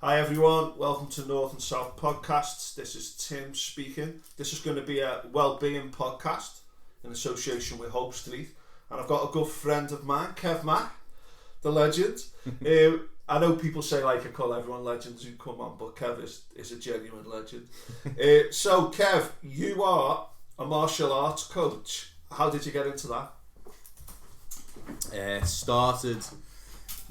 Hi everyone, welcome to North and South Podcasts. This is Tim speaking. This is going to be a Wellbeing podcast in association with Hope Street. And I've got a good friend of mine, Kev Mc, the legend. I know people say I call everyone legends who come on, but Kev is a genuine legend. So Kev, you are a martial arts coach. How did you get into that? Started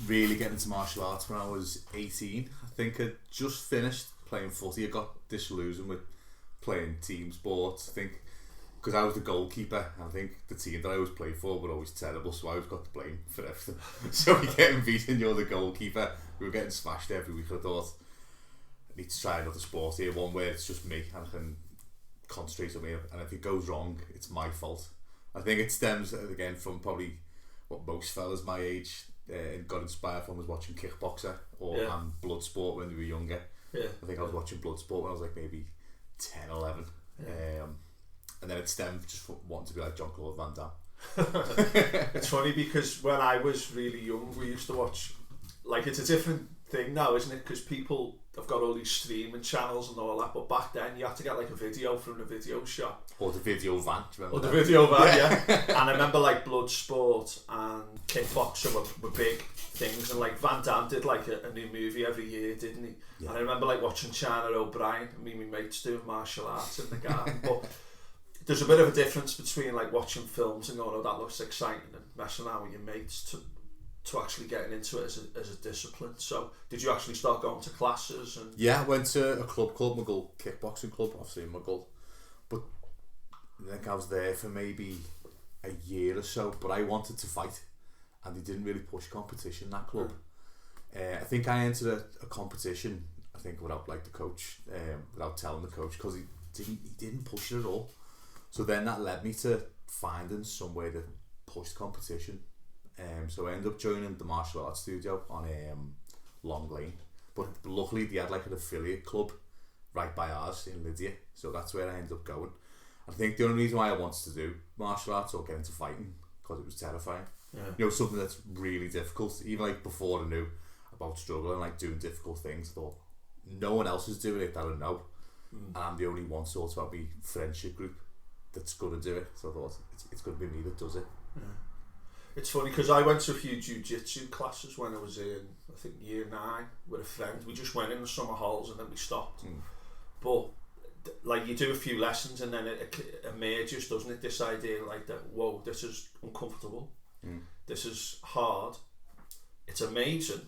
really getting into martial arts when I was 18. I think I just finished playing footy. I got disillusioned with playing team sports. I think because I was the goalkeeper, I think the team that I always played for were always terrible, so I always got the blame for everything. So you're getting beaten, you're the goalkeeper. We were getting smashed every week. I thought, I need to try another sport here, one where it's just me and I can concentrate on me, and if it goes wrong, it's my fault. I think it stems again from probably what most fellas my age got inspired from, was watching Kickboxer and Bloodsport when we were younger. I think I was watching Bloodsport when I was like maybe 10, 11. And then it stemmed just from wanting to be like Jean-Claude Van Damme. It's funny because when I was really young, we used to watch, it's a different thing now, isn't it? Because people have got all these streaming channels and all that, but back then you had to get a video from the video shop. Or the video van, do you remember? Or the video van, yeah. And I remember Bloodsport and Kickboxer were big things, and Van Damme did a new movie every year, didn't he? Yeah. And I remember watching China O'Brien, and me and my mates doing martial arts in the garden. But there's a bit of a difference between watching films and going, oh, that looks exciting, and messing around with your mates to actually getting into it as a discipline. So did you actually start going to classes? And yeah, I went to a club called Mughal Kickboxing Club, obviously in Mughal, but I think I was there for maybe a year or so, but I wanted to fight and they didn't really push competition in that club. I think I entered a competition, I think without the coach, without telling the coach, because he didn't push it at all. So then that led me to finding somewhere that pushed competition. So I ended up joining the martial arts studio on Long Lane, but luckily they had an affiliate club right by ours in Lydia, so that's where I ended up going. I think the only reason why I wanted to do martial arts or get into fighting, because it was terrifying. Something that's really difficult. Even before I knew about struggling, doing difficult things, I thought no one else is doing it that I know, and I'm the only one sort of my friendship group that's going to do it. So I thought it's going to be me that does it. It's funny because I went to a few jiu-jitsu classes when I was in, I think, year 9 with a friend. We just went in the summer halls and then we stopped. But you do a few lessons and then it emerges, doesn't it? This idea that, whoa, this is uncomfortable. This is hard. It's amazing.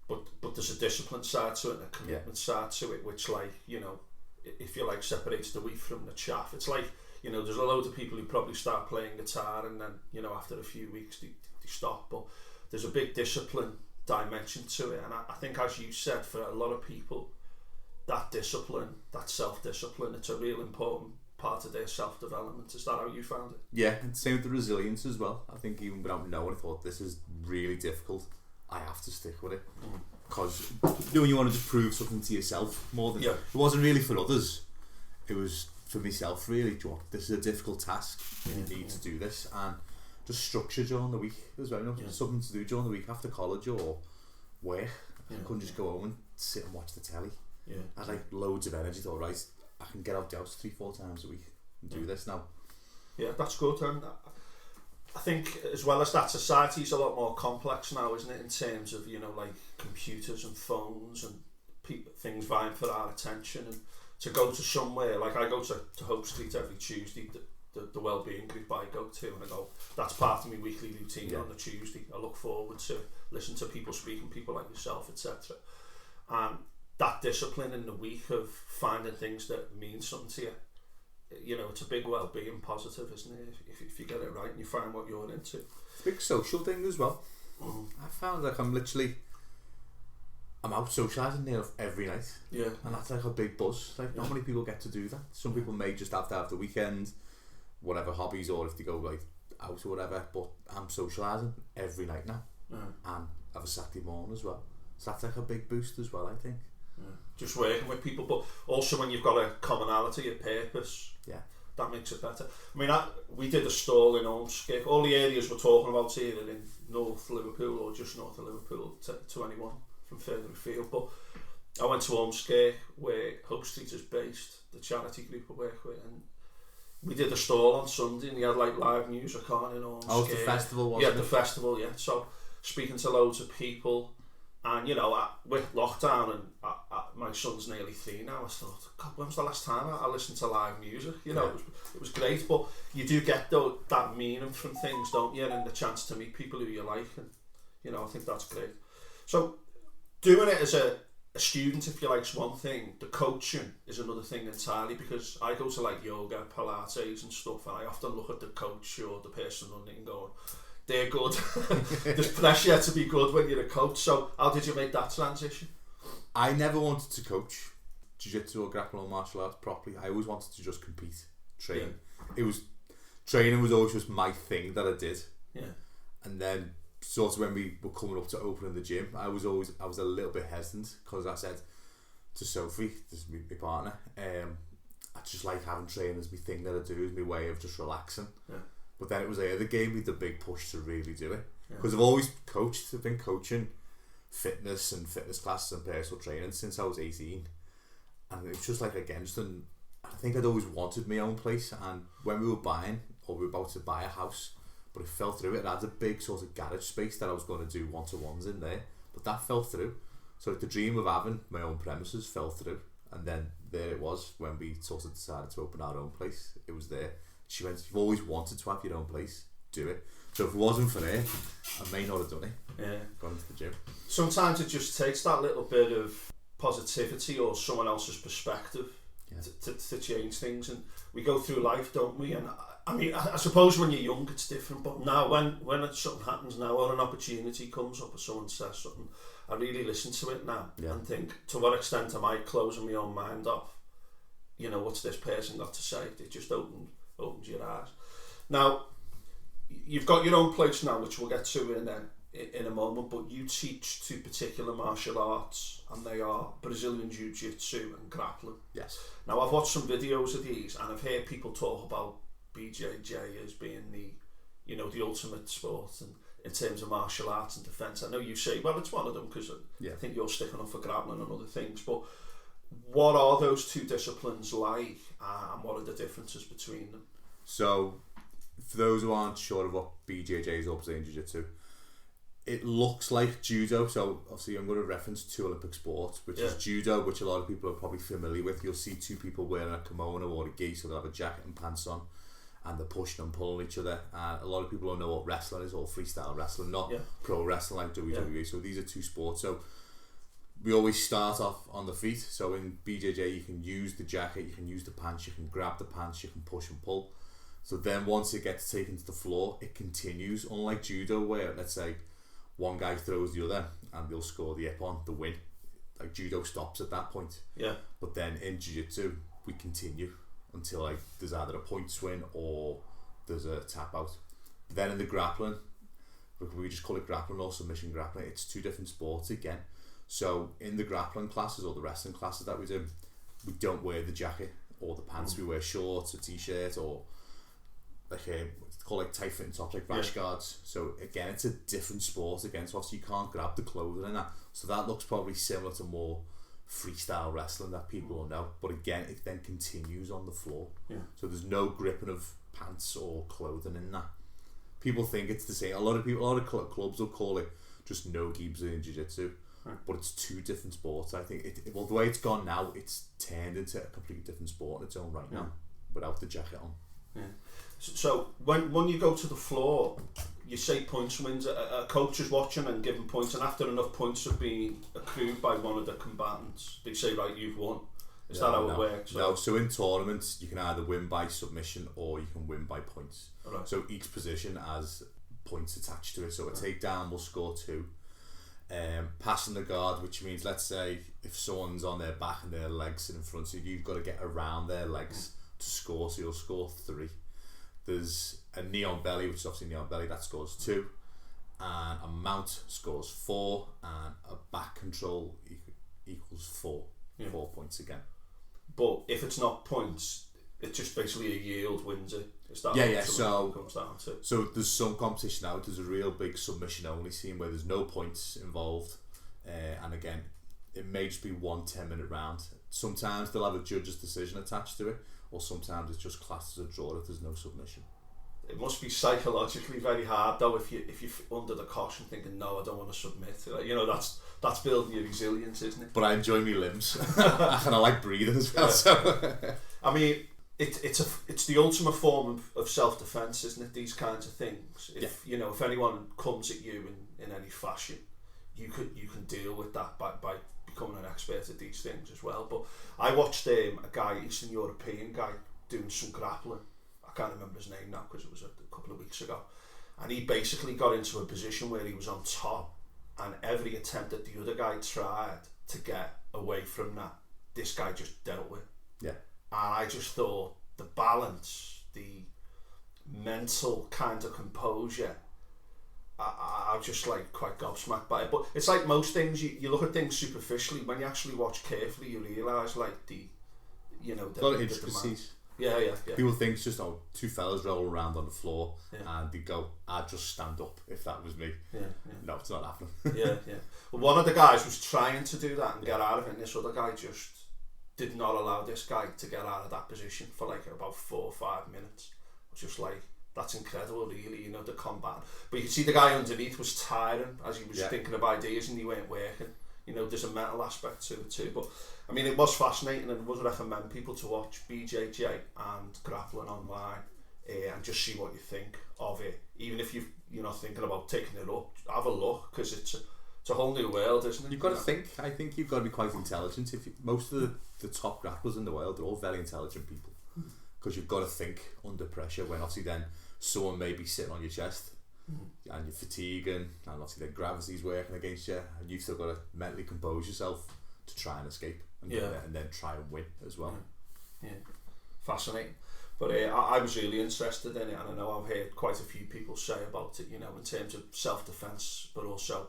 But there's a discipline side to it and a commitment side to it, which if you separates the wheat from the chaff, it's there's a load of people who probably start playing guitar and then, after a few weeks they stop, but there's a big discipline dimension to it, and I think, as you said, for a lot of people, that discipline, that self-discipline, it's a real important part of their self-development. Is that how you found it? Yeah, and same with the resilience as well. I think even without knowing, I thought, this is really difficult, I have to stick with it, because when you want to just prove something to yourself more than, it wasn't really for others, it was for myself really. This is a difficult task, you need to do this, and just structure during the week as well, something to do during the week after college or work. I couldn't just go home and sit and watch the telly. I had loads of energy, thought, right, I can get out the house 3-4 times a week and do this now. Yeah, that's good. And I think as well as that, society's a lot more complex now, isn't it, in terms of computers and phones and things vying for our attention, and to go to somewhere, I go to Hope Street every Tuesday, the Wellbeing group I go to, and I go, that's part of my weekly routine on the Tuesday. I look forward to listen to people speaking, people like yourself, etc. And that discipline in the week of finding things that mean something to you, it's a big well-being positive, isn't it? If you get it right and you find what you're into. It's a big social thing as well. I found I'm out socialising there every night, and that's a big buzz. Not many people get to do that. Some people may just have to have the weekend, whatever hobbies, or if they go out or whatever. But I'm socialising every night now, and have a Saturday morning as well. So that's a big boost as well, I think. Just working with people, but also when you've got a commonality, a purpose, that makes it better. I mean, we did a stall in Ormskirk. All the areas we're talking about here are in North Liverpool or just north of Liverpool to anyone from further afield, but I went to Ormskirk, where Hope Street is based, the charity group I work with, and we did a stall on Sunday, and he had like live music on in Ormskirk. Oh, it's the festival, wasn't it? Yeah, the festival, yeah. So speaking to loads of people, and you know, with lockdown, and my son's nearly 3 now, I thought, God, when was the last time I listened to live music? You know, it was great, but you do get that meaning from things, don't you? And the chance to meet people who you like, and you know, I think that's great. So doing it as a student, if you like, is one thing. The coaching is another thing entirely, because I go to like yoga, Pilates and stuff, and I often look at the coach or the person running and going, they're good. There's pressure to be good when you're a coach. So how did you make that transition? I never wanted to coach jiu-jitsu or grappling or martial arts properly. I always wanted to just compete, train. Yeah. Training was always just my thing that I did. Yeah. And then sort of when we were coming up to opening the gym, I was a little bit hesitant, because I said to Sophie, this is my partner, I just like having training as my thing that I do, as my way of just relaxing. Yeah. But then it was there that gave me the big push to really do it, because Yeah. I've always coached. I've been coaching fitness and fitness classes and personal training since I was 18, and it's just like, again, I think I'd always wanted my own place. And when we were about to buy a house, but it fell through. It had a big sort of garage space that I was going to do one-to-ones in there, but that fell through. So the dream of having my own premises fell through, and then there it was when we sort of decided to open our own place. It was there. She went, you've always wanted to have your own place, do it. So if it wasn't for it, I may not have done it. Yeah. Gone to the gym. Sometimes it just takes that little bit of positivity or someone else's perspective to change things, and we go through life, don't we? And I mean, I suppose when you're young it's different, but now when something happens now, or an opportunity comes up, or someone says something, I really listen to it now and think, to what extent am I closing my own mind off? You know, what's this person got to say? It just opens your eyes. Now, you've got your own place now, which we'll get to in a moment, but you teach 2 particular martial arts, and they are Brazilian Jiu-Jitsu and grappling. Yes. Now, I've watched some videos of these, and I've heard people talk about BJJ as being the ultimate sport, and in terms of martial arts and defence. I know you say, well, it's one of them, because I think you're sticking up for grappling and other things, but what are those 2 disciplines like, and what are the differences between them? So, for those who aren't sure of what BJJ is, or Brazilian Jiu-Jitsu, it looks like judo. So obviously I'm going to reference 2 Olympic sports, which is judo, which a lot of people are probably familiar with. You'll see 2 people wearing a kimono or a gi, so they'll have a jacket and pants on, and they're pushing and pulling each other. And a lot of people don't know what wrestling is, or freestyle wrestling, not pro wrestling like WWE. So these are 2 sports. So we always start off on the feet. So in BJJ you can use the jacket, you can use the pants, you can grab the pants, you can push and pull. So then once it gets taken to the floor, it continues. Unlike judo, where let's say one guy throws the other and they'll score the ippon, the win. Like judo stops at that point. Yeah. But then in jiu-jitsu, we continue until like there's either a points win or there's a tap out. Then in the grappling, we just call it grappling or submission grappling. It's 2 different sports again. So in the grappling classes or the wrestling classes that we do, we don't wear the jacket or the pants. We wear shorts, a t-shirt, or like it's called like tight fitting tops, like rash guards. So again, it's a different sport again, so obviously you can't grab the clothing in that. So that looks probably similar to more freestyle wrestling that people will know, but again it then continues on the floor. So there's no gripping of pants or clothing in that. People think it's the same. A lot of clubs will call it just no-gi Brazilian Jiu-Jitsu, but it's 2 different sports. I think well, the way it's gone now, it's turned into a completely different sport in its own right now, without the jacket on. So when you go to the floor, you say points wins. A coach is watching and giving points, and after enough points have been accrued by one of the combatants, they say, right, you've won. Is that how it works? No, so in tournaments you can either win by submission or you can win by points. Right. So each position has points attached to it. So a takedown will score 2. Passing the guard, which means, let's say if someone's on their back and their legs are in front of you, you've got to get around their legs to score, so you'll score 3. There's a knee on belly, which is obviously knee on belly, that scores 2, and a mount scores 4, and a back control equals 4 points again. But if it's not points, it's just basically a yield wins it. So comes down to. So there's some competition now. There's a real big submission only scene where there's no points involved, and again, it may just be 1 10-minute round. Sometimes they'll have a judge's decision attached to it, or sometimes it's just classed as a draw if there's no submission. It must be psychologically very hard though if you're under the caution thinking no, I don't want to submit. You know, that's building your resilience, isn't it? But I enjoy my limbs and I like breathing as well. So I mean, it's the ultimate form of self-defense, isn't it? These kinds of things. If you know, if anyone comes at you in any fashion, you can deal with that by becoming an expert at these things as well. But I watched a guy, Eastern European guy, doing some grappling. I can't remember his name now because it was a couple of weeks ago, and he basically got into a position where he was on top, and every attempt that the other guy tried to get away from that, this guy just dealt with. Yeah. And I just thought the balance, the mental kind of composure, I was just like quite gobsmacked by it. But it's like most things, you look at things superficially. When you actually watch carefully, you realise like the a lot of intricacies. Yeah. People think it's just two fellas rolling around on the floor and they go, I'd just stand up if that was me. Yeah. No, it's not happening. yeah. Well, one of the guys was trying to do that and get out of it, and this other guy just did not allow this guy to get out of that position for like about 4 or 5 minutes. I was just like, that's incredible, really, you know, the combat. But you can see the guy underneath was tiring as he was thinking of ideas and he weren't working. You know, there's a mental aspect to it too. But I mean, it was fascinating, and I would recommend people to watch BJJ and grappling online and just see what you think of it. Even if you're not thinking about taking it up, have a look, because it's a whole new world, isn't it? You've got to think. I think you've got to be quite intelligent. Most of the top grapplers in the world, they're all very intelligent people, because you've got to think under pressure, when obviously then someone may be sitting on your chest and you're fatiguing, and obviously then gravity's working against you, and you've still got to mentally compose yourself to try and escape and then try and win as well. Yeah. Fascinating. But I was really interested in it, and I know I've heard quite a few people say about it, you know, in terms of self-defense, but also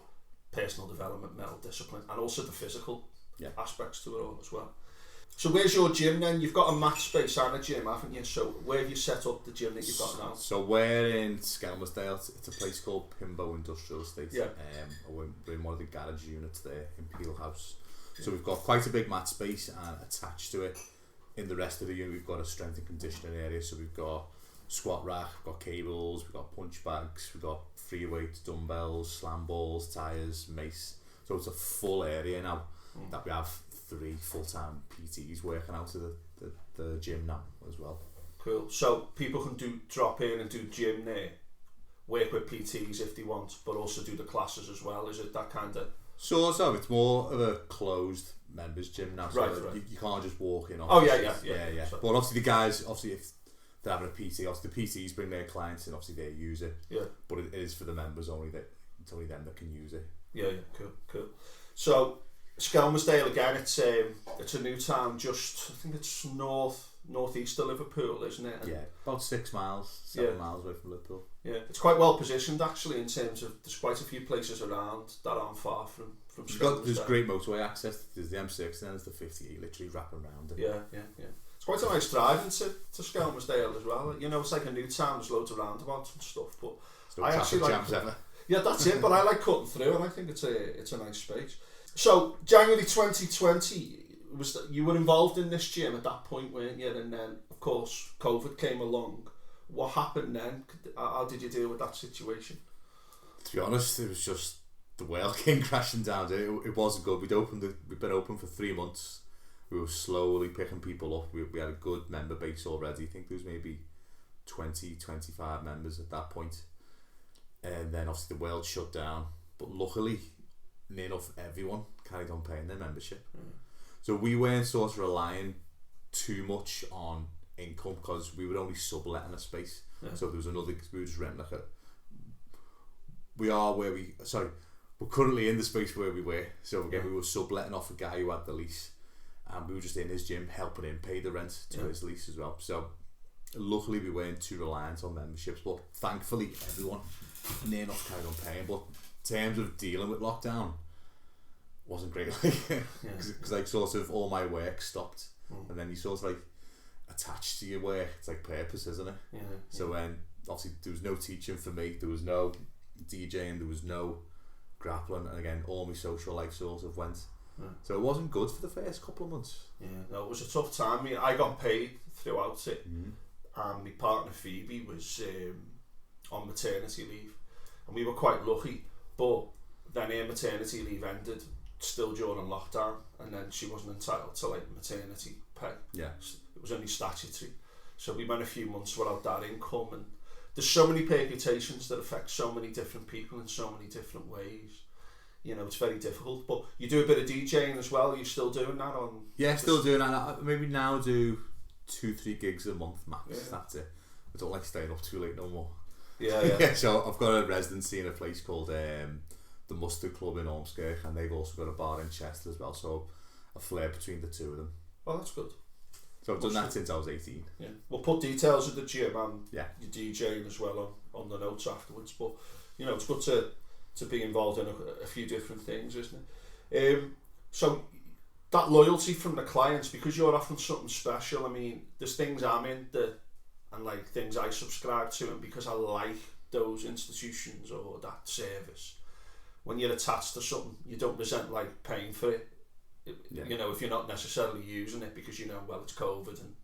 personal development, mental discipline, and also the physical aspects to it all as well. So where's your gym then? You've got a mat space and a gym, haven't you? So where have you set up the gym that you've got now? So we're in Skelmersdale. It's a place called Pimbo Industrial Estate. Yeah. We're in one of the garage units there in Peel House. Yeah. So we've got quite a big mat space, and attached to it, in the rest of the unit, we've got a strength and conditioning area. So we've got squat rack, we've got cables, we've got punch bags, we've got free weights, dumbbells, slam balls, tyres, mace. So it's a full area now that we have 3 full-time PTs working out of the gym now as well. Cool. So people can drop in and do gym there, work with PTs if they want, but also do the classes as well. Is it that kind of? Sort of. It's more of a closed members gym now, so right. You can't just walk in. Oh yeah. So. But obviously the guys, if they're having a PT, obviously the PTs bring their clients and obviously they use it. Yeah. But it is for the members only. It's only them that can use it. Yeah. Cool. So Skelmersdale again, it's a new town, just I think it's northeast of Liverpool, isn't it? And about 6 miles, 7 miles away from Liverpool. Yeah, it's quite well positioned actually, in terms of there's quite a few places around that aren't far from Skelmersdale. There's great motorway access. There's the M6 and then there's the 50, literally wrapping around it. Yeah. It's quite a nice drive into Skelmersdale as well. You know, it's like a new town. There's loads of roundabouts and stuff, but I actually like. Yeah, that's it. But I like cutting through, and I think it's a nice space. So January 2020 you were involved in this gym at that point, weren't you? And then of course COVID came along. What happened then? How did you deal with that situation? To be honest, it was just the world came crashing down. It wasn't good. We'd been open for 3 months. We were slowly picking people up. We had a good member base already. I think there was maybe 20-25 members at that point. And then obviously the world shut down. But luckily, near enough everyone carried on paying their membership. So we weren't sort of relying too much on income, because we were only subletting a space. So there was another, we were just renting we're currently in the space where we were. So again, we were subletting off a guy who had the lease, and we were just in his gym helping him pay the rent to his lease as well. So luckily we weren't too reliant on memberships, but thankfully everyone near enough carried on paying. But in terms of dealing with lockdown, wasn't great, because like sort of all my work stopped, and then you sort of like attached to your work. It's like purpose, isn't it? So when obviously there was no teaching for me, there was no DJing, there was no grappling, and again all my social life sort of went. So it wasn't good for the first couple of months. Yeah, no, it was a tough time. I got paid throughout it, and my partner Phoebe was on maternity leave, and we were quite lucky. But then her maternity leave ended still during lockdown, and then she wasn't entitled to like maternity pay. Yeah, it was only statutory, so we went a few months without that income. And there's so many permutations that affect so many different people in so many different ways. You know, it's very difficult. But you do a bit of DJing as well. Are you still doing that on? Yeah, still doing that. Maybe now do 2-3 gigs a month max. Yeah. That's it. I don't like staying up too late no more. Yeah. So I've got a residency in a place called the Mustard Club in Ormskirk, and they've also got a bar in Chester as well. So I flare between the two of them. Oh, that's good. So I've done that since I was 18. Yeah. We'll put details of the gym and your DJing as well on the notes afterwards. But you know, it's good to be involved in a few different things, isn't it? So that loyalty from the clients, because you're offering something special. I mean, there's things I'm into and like things I subscribe to, and because I like those institutions or that service. When you're attached to something, you don't resent like paying for it. You know, if you're not necessarily using it because you know, well, it's COVID and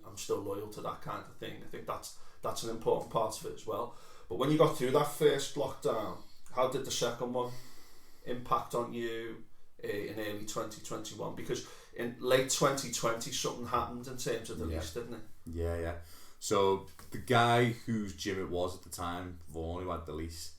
I'm still loyal to that kind of thing. I think that's an important part of it as well. But when you got through that first lockdown, how did the second one impact on you in early 2021? Because in late 2020 something happened in terms of the lease, didn't it? Yeah. So the guy whose gym it was at the time, Vaughan, who had the lease,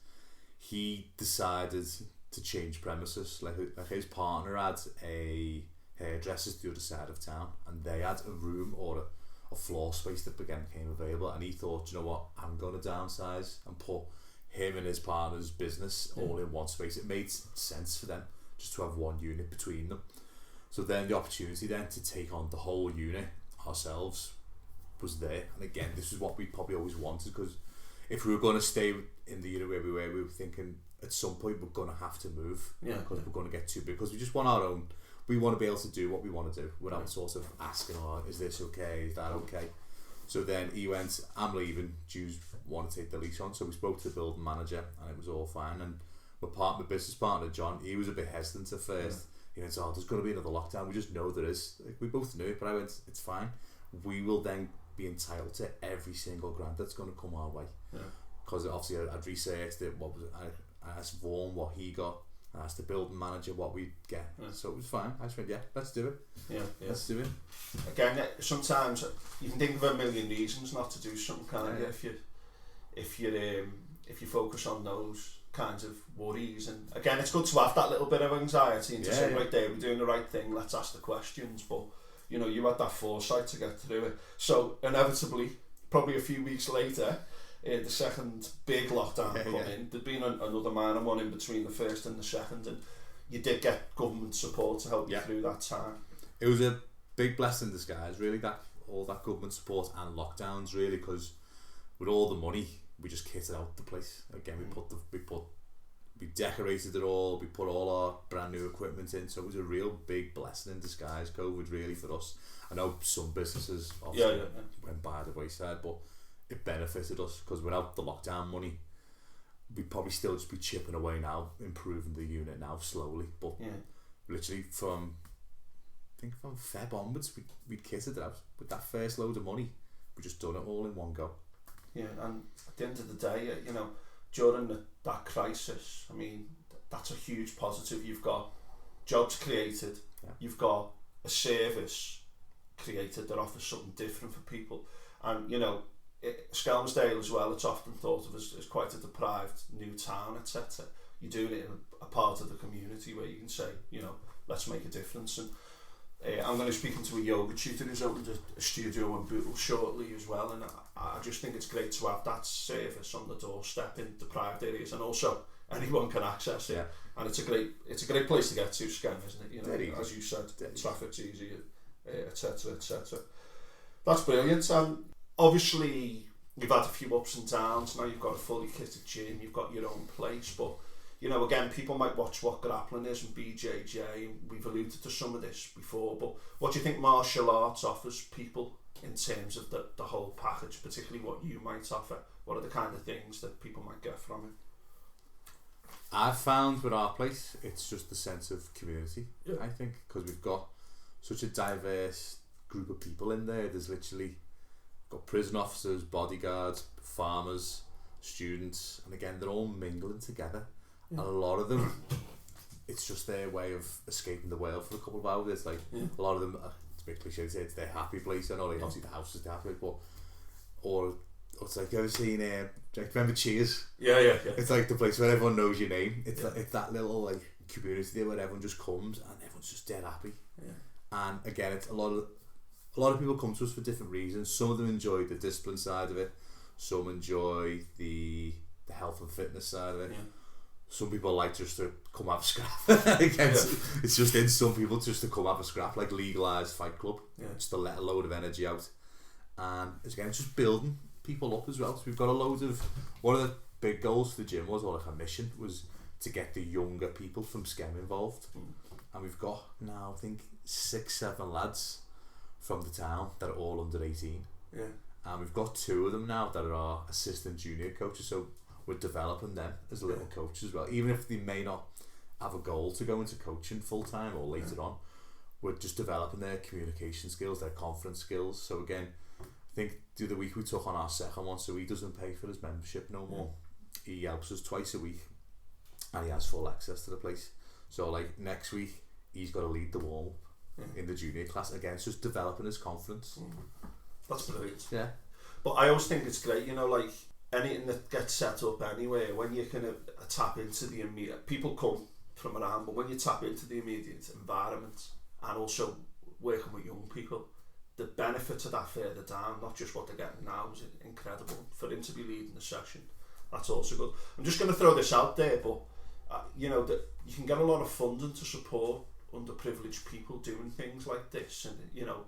he decided to change premises. Like his partner had a hairdresser's the other side of town, and they had a room or a floor space that became available, and he thought, you know what, I'm going to downsize and put him and his partner's business all in one space. It made sense for them just to have one unit between them. So then the opportunity then to take on the whole unit ourselves was there. And again, this is what we probably always wanted, because if we were going to stay in the unit where we were thinking at some point we're going to have to move, because we're going to get too big, because we just want our own. We want to be able to do what we want to do without sort of asking, is this okay, is that okay? So then he went, I'm leaving, do you want to take the lease on? So we spoke to the building manager and it was all fine. And my business partner John, he was a bit hesitant at first. He went, there's going to be another lockdown, we just know there is. Like, we both knew it, but I went, it's fine, we will then be entitled to every single grant that's going to come our way. Because obviously I'd researched it, I asked Vaughan what he got, I asked the building manager what we'd get, so it was fine. I just went, let's do it. Let's do it. Again, sometimes you can think of a million reasons not to do something, can't you? If you focus on those kinds of worries, and again, it's good to have that little bit of anxiety and to say, right there, we're doing the right thing, let's ask the questions. But you know, you had that foresight to get through it. So inevitably, probably a few weeks later, the second big lockdown come in. There'd been another minor one in between the first and the second, and you did get government support to help you through that time. It was a big blessing in disguise, really, that all that government support and lockdowns, really, because with all the money, we just kitted out the place. Again, we decorated it all, we put all our brand new equipment in, so it was a real big blessing in disguise, COVID, really, for us. I know some businesses obviously went by the wayside, but it benefited us, because without the lockdown money, we'd probably still just be chipping away now, improving the unit now slowly. But literally from Feb onwards, we'd kitted it out with that first load of money. We just done it all in one go. Yeah, and at the end of the day, you know, during that crisis, I mean, that's a huge positive. You've got jobs created, you've got a service created that offers something different for people, and you know, Skelmersdale as well, it's often thought of as quite a deprived new town, etc. You're doing it in a part of the community where you can say, you know, let's make a difference. And I'm going to be speaking to a yoga tutor who's opened a studio in Bootle shortly as well, and I just think it's great to have that service on the doorstep in deprived areas, and also anyone can access it. And it's a great place to get to, Skem, isn't it? You know, as you said, traffic's easy, etc. That's brilliant. And obviously you've had a few ups and downs. Now you've got a fully kitted gym, you've got your own place, but you know, again, people might watch what grappling is and BJJ, and we've alluded to some of this before, but what do you think martial arts offers people in terms of the whole package, particularly what you might offer? What are the kind of things that people might get from it? I've found with our place, it's just the sense of community. Yeah. I think because we've got such a diverse group of people in there. There's literally got prison officers, bodyguards, farmers, students, and again they're all mingling together. And a lot of them, it's just their way of escaping the world for a couple of hours. It's like a lot of them, it's a bit cliche to say it's their happy place. I know, like obviously the house is their happy place, but or it's like, you ever seen remember Cheers? Yeah. It's like the place where everyone knows your name. It's like, it's that little like community there where everyone just comes and everyone's just dead happy. And again, it's a lot of people come to us for different reasons. Some of them enjoy the discipline side of it. Some enjoy the health and fitness side of it. Some people like just to come have a scrap. Again, it's just in some people just to come have a scrap, like legalised fight club, just to let a load of energy out. And again, it's just building people up as well. So we've got a load of, one of the big goals for the gym was, or like a mission, was to get the younger people from SCEM involved. And we've got now, I think, 6-7 lads from the town that are all under 18. And we've got 2 of them now that are our assistant junior coaches, so we're developing them as little coaches as well. Even if they may not have a goal to go into coaching full time or later on, we're just developing their communication skills, their confidence skills. So again, I think the other week we took on our second one, so he doesn't pay for his membership no more. He helps us twice a week and he has full access to the place. So like next week he's got to lead the warm up in the junior class. Again, it's just developing his confidence. That's brilliant. Yeah. But I always think it's great, you know, like anything that gets set up anyway, when you kind of tap into the immediate, people come from around, but when you tap into the immediate environment and also working with young people, the benefit of that further down, not just what they're getting now, is incredible. For him to be leading the session, that's also good. I'm just going to throw this out there, but you know, that you can get a lot of funding to support underprivileged people doing things like this, and you know,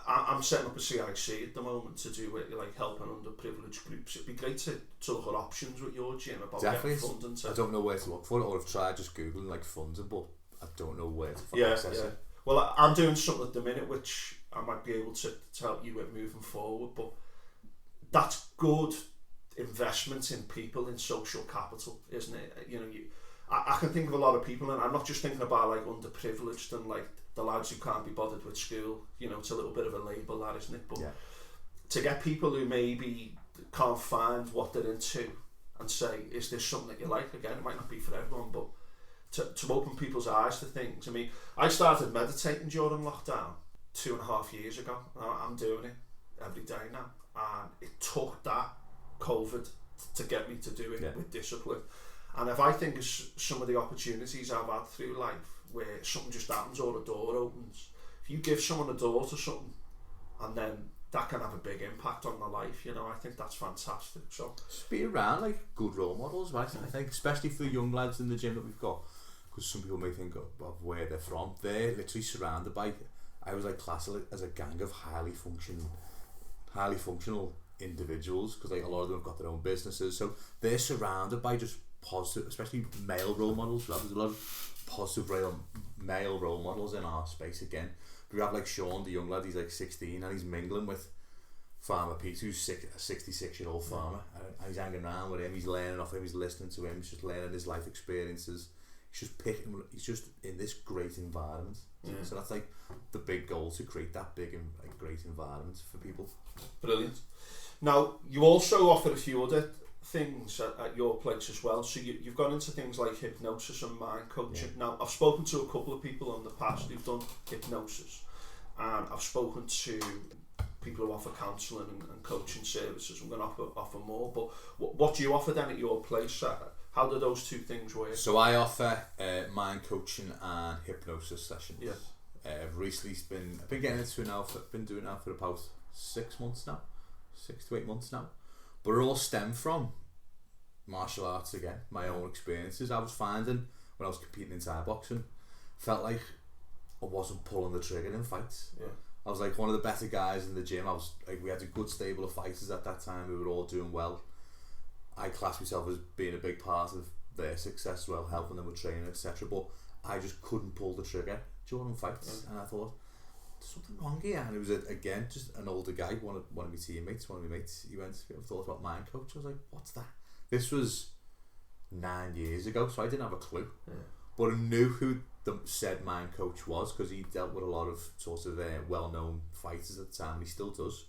I'm setting up a CIC at the moment to do with like helping underprivileged groups. It'd be great to look at options with your gym about getting funding. I don't know where to look for it, or I've tried just googling like funding, but I don't know where to access it. Well, I'm doing something at the minute which I might be able to help you with moving forward, but that's good investment in people, in social capital, isn't it? You know, I can think of a lot of people, and I'm not just thinking about like underprivileged and like the lads who can't be bothered with school. You know, it's a little bit of a label, that, isn't it? But to get people who maybe can't find what they're into and say, is this something that you like? Again, it might not be for everyone, but to open people's eyes to things. I mean, I started meditating during lockdown 2.5 years ago. I'm doing it every day now, and it took that COVID to get me to do it with discipline. And if I think of some of the opportunities I've had through life where something just happens or a door opens, if you give someone a door to something and then that can have a big impact on their life, you know, I think that's fantastic. So just be around like good role models, right? I think especially for the young lads in the gym that we've got, because some people may think of where they're from, they're literally surrounded by, I was like classed as a gang of highly functional individuals, because like a lot of them have got their own businesses, so they're surrounded by just positive, especially male role models. There's a lot of positive male role models in our space. Again, we have like Sean, the young lad, he's like 16 and he's mingling with Farmer Pete, who's a 66-year-old farmer, and he's hanging around with him, he's learning off him, he's listening to him, he's just learning his life experiences, he's just in this great environment. So that's like the big goal, to create that big and great environment for people. Brilliant. Now, you also offer a few other things at your place as well. So you've gone into things like hypnosis and mind coaching. Now, I've spoken to a couple of people in the past who've done hypnosis, and I've spoken to people who offer counselling and coaching services. I'm going to offer more, but what do you offer then at your place? How do those two things work? So I offer mind coaching and hypnosis sessions. I've recently been getting into it now. Been doing it now for about 6 months now, 6 to 8 months now. But it all stemmed from martial arts again, my own experiences. I was finding when I was competing in Thai boxing, felt like I wasn't pulling the trigger in fights. I was like one of the better guys in the gym. I was like, we had a good stable of fighters at that time. We were all doing well. I classed myself as being a big part of their success as well, helping them with training, etc. But I just couldn't pull the trigger during fights, and I thought, there's something wrong here. And it was again just an older guy, one of my teammates, one of my mates. He went, "I've thought about mind coach." I was like, "What's that?" This was 9 years ago, so I didn't have a clue. Yeah. But I knew who the said mind coach was because he dealt with a lot of sort of well-known fighters at the time, and he still does.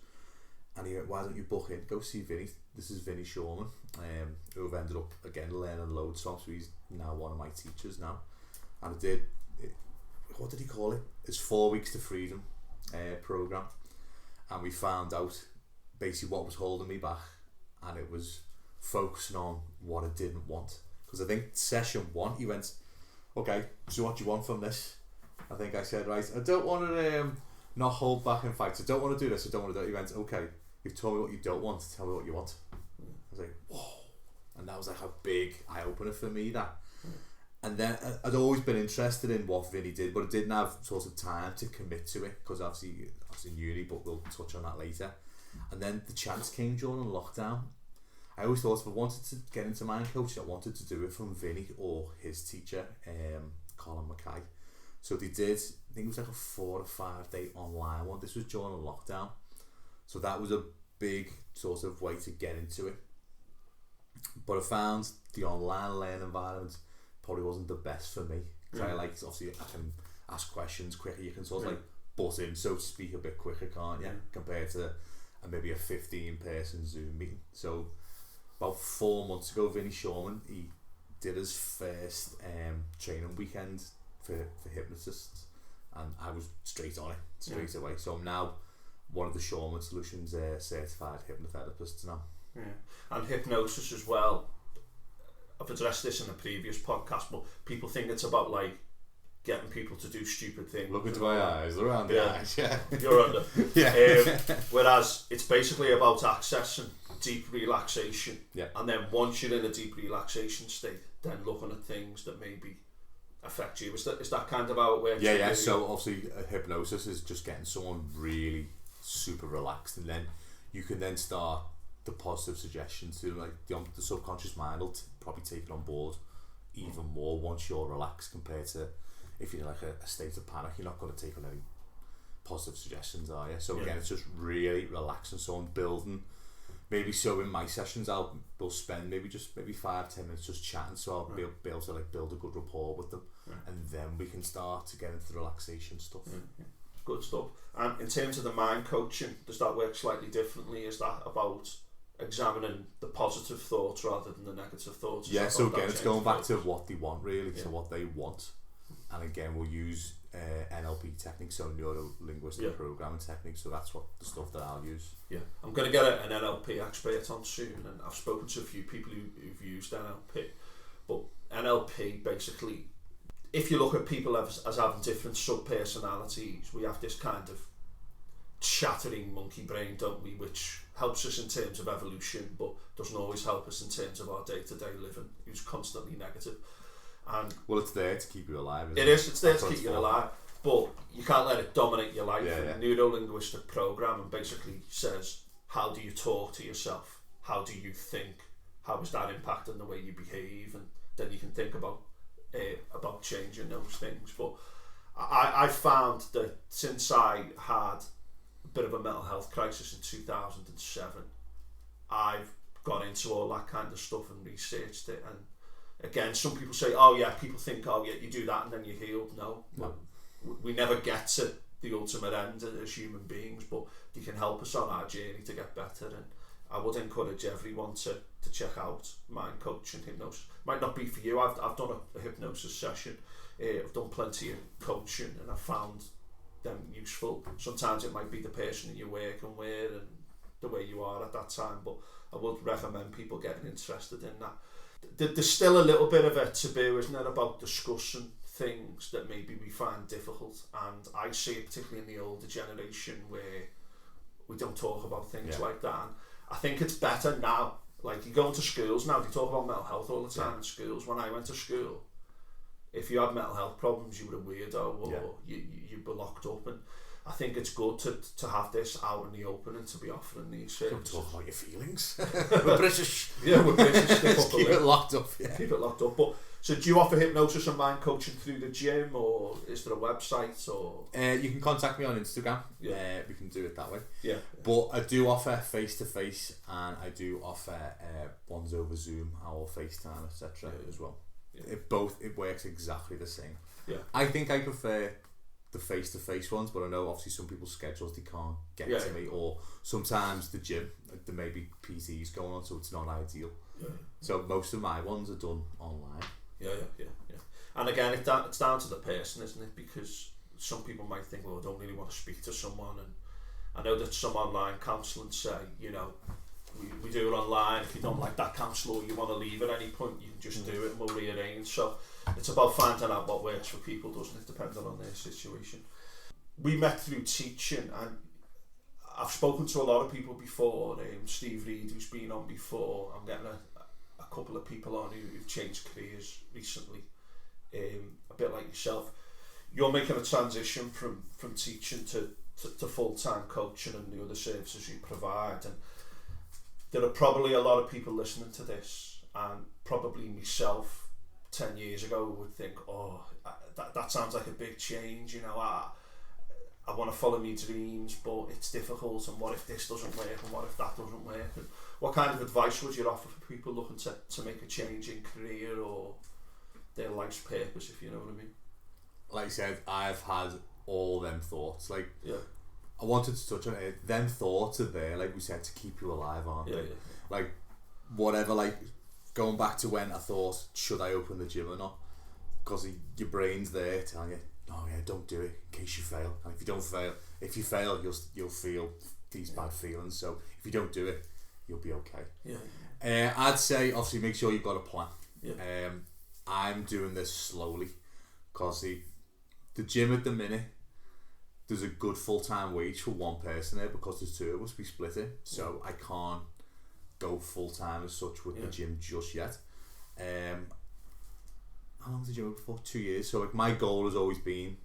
And he went, why don't you book in, go see Vinny. This is Vinny Shawman, who I've ended up again learning loads from, so he's now one of my teachers now. And I did, what did he call it? His 4 Weeks to Freedom program, and we found out basically what was holding me back, and it was focusing on what I didn't want. Because I think session 1 he went, okay, so what do you want from this? I think I said, right, I don't want to not hold back in fights, I don't want to do this, I don't want to do it. He went, okay, you've told me what you don't want, tell me what you want. I was like, whoa. And that was like a big eye-opener for me, that. And then I'd always been interested in what Vinny did, but I didn't have sort of time to commit to it because obviously I was in uni, but we'll touch on that later. And then the chance came during lockdown. I always thought if I wanted to get into mind coaching, I wanted to do it from Vinny or his teacher, Kev Mc. So they did, I think it was like a 4 or 5 day online one. This was during lockdown. So that was a big sort of way to get into it. But I found the online learning environment probably wasn't the best for me. Because I like, obviously I can ask questions quicker, you can sort of like butt in, so to speak, a bit quicker, can't you? Compared to maybe a 15-person Zoom meeting. So about 4 months ago, Vinny Shawman, he did his first training weekend for hypnotists, and I was straight on it, straight away. So I'm now one of the Shawman Solutions certified hypnotherapists now. Yeah. And hypnosis as well, I've addressed this in a previous podcast, but people think it's about like getting people to do stupid things. Look into my eyes, around the eyes, You're under. Yeah. Whereas it's basically about accessing deep relaxation. Yeah. And then once you're in a deep relaxation state, then looking at things that maybe affect you. Is that kind of how it works? Yeah. So obviously hypnosis is just getting someone really super relaxed, and then you can then start the positive suggestions to like the subconscious mind will probably take it on board even more once you're relaxed, compared to if you're in like a state of panic, you're not going to take on any positive suggestions, are you? So again, it's just really relaxing someone, building. Maybe so in my sessions we'll spend maybe 5-10 minutes just chatting, so I'll be able to like build a good rapport with them, and then we can start to get into the relaxation stuff. Good stuff. And in terms of the mind coaching, does that work slightly differently? Is that about examining the positive thoughts rather than the negative thoughts? Yeah, so again, it's going back to what they want, really, so what they want. And again, we'll use NLP techniques, so neuro-linguistic programming techniques, so that's what the stuff that I'll use. Yeah, I'm going to get an NLP expert on soon, and I've spoken to a few people who've used NLP. But NLP, basically, if you look at people as having different sub-personalities, we have this kind of chattering monkey brain, don't we, which helps us in terms of evolution, but doesn't always help us in terms of our day-to-day living, who's constantly negative. And well, it's there to keep you alive. It's there to keep you alive, but you can't let it dominate your life. Yeah. Neuro-linguistic programming basically says, how do you talk to yourself? How do you think? How is that impacting the way you behave? And then you can think about changing those things. But I found that since I had a bit of a mental health crisis in 2007, I've got into all that kind of stuff and researched it. And again, some people say, people think, you do that and then you're healed. No. We never get to the ultimate end as human beings, but they can help us on our journey to get better. And I would encourage everyone to check out mind coaching, hypnosis. Might not be for you. I've done a hypnosis session. I've done plenty of coaching, and I've found them useful. Sometimes it might be the person that you're working with and the way you are at that time, but I would recommend people getting interested in that. There's still a little bit of a taboo, isn't there, about discussing things that maybe we find difficult, and I see it particularly in the older generation where we don't talk about things like that. And I think it's better now. Like, you go into schools now, they talk about mental health all the time in schools. When I went to school, if you had mental health problems, you were a weirdo, or you were locked up. And I think it's good to have this out in the open and to be offering these services. Don't talk about your feelings. We're British. Yeah, we're British. Keep it locked up. Yeah. Keep it locked up. But so, do you offer hypnosis and mind coaching through the gym, or is there a website? Or you can contact me on Instagram. Yeah. We can do it that way. Yeah. But I do offer face-to-face, and I do offer ones over Zoom or FaceTime, etc. as well. Yeah. It works exactly the same. Yeah. I think I prefer the face-to-face ones, but I know obviously some people's schedules, they can't get to me, or sometimes the gym, there may be PTs going on, so it's not ideal. Yeah. So most of my ones are done online. Yeah. And again, it's down to the person, isn't it? Because some people might think, well, I don't really want to speak to someone, and I know that some online counsellors say, you know, we do it online. If you don't like that counsellor, you want to leave at any point, you can just do it and we'll rearrange. So it's about finding out what works for people, doesn't it, depending on their situation. We met through teaching, and I've spoken to a lot of people before. Steve Reed, who's been on before, I'm getting a couple of people on who've changed careers recently, a bit like yourself. You're making a transition from teaching to full-time coaching and the other services you provide, and there are probably a lot of people listening to this, and probably myself 10 years ago would think, oh, that sounds like a big change, you know, I want to follow my dreams, but it's difficult, and what if this doesn't work, and what if that doesn't work? And what kind of advice would you offer for people looking to make a change in career or their life's purpose, if you know what I mean? Like I said, I've had all them thoughts. Like, yeah. I wanted to touch on it. Them thoughts are there, like we said, to keep you alive, aren't they? Yeah. Like, whatever, like, going back to when I thought, should I open the gym or not? Because your brain's there telling you, oh yeah, don't do it in case you fail. And if you fail, you'll feel these bad feelings. So if you don't do it, you'll be okay. Yeah. I'd say, obviously, make sure you've got a plan. Yeah. I'm doing this slowly, because the gym at the minute, there's a good full-time wage for one person there, because there's two of us, we split it, so I can't go full-time as such with the gym just yet. How long was the gym for? 2 years. So like, my goal has always been